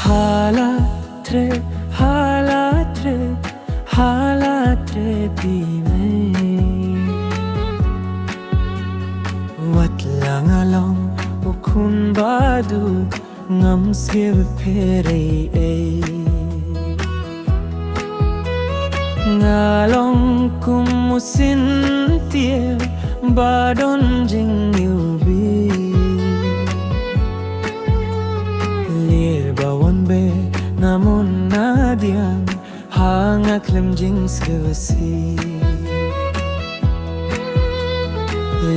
Hala trep, hala trep, hala trepi mein. Wat lang along ukun badu ngam skiv phere ei. Ngalong kumusin tie badon jing yubi. Lir bawan be namun nadian hangak lem jing skivasi.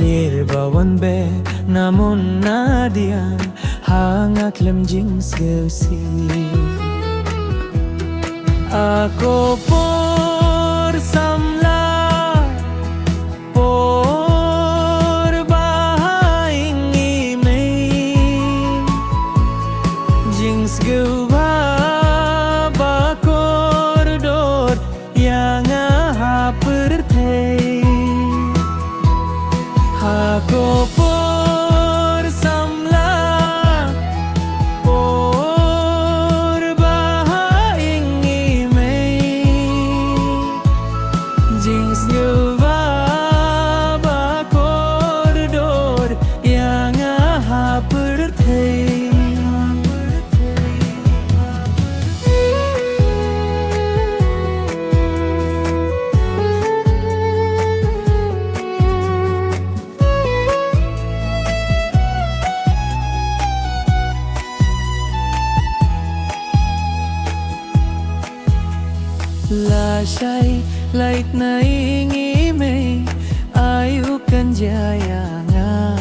Lir bawan be namun nadian hangak lem jing skivasi. Ako por samla por bahaing imei jings guba ba koridor yang hapertei. Ako por samla por bahaing jings guba ba koridor yang hapertei. La shai lait na ingi mei ayu kan jaya nga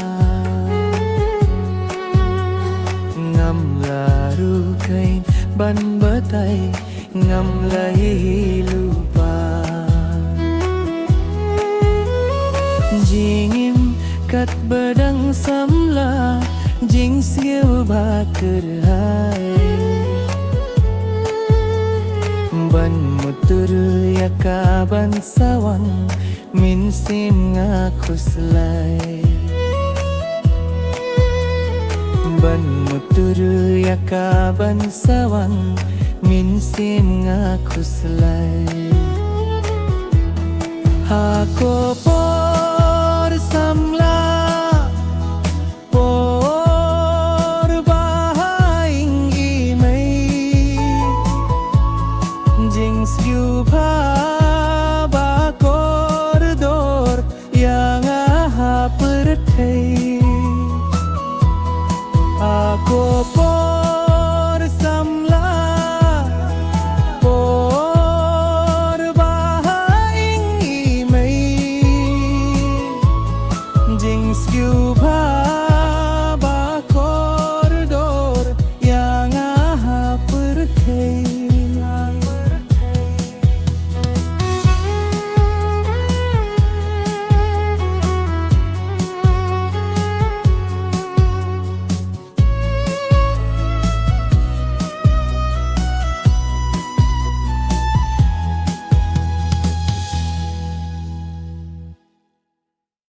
ngam laru kain ban batai ngam lai lupa jingim kat badang samla jing siu bakar hai ban mutur yaka ban sawang min sim nga khuslai. Ban mutur yaka ban sawang min sim nga khuslai. Ako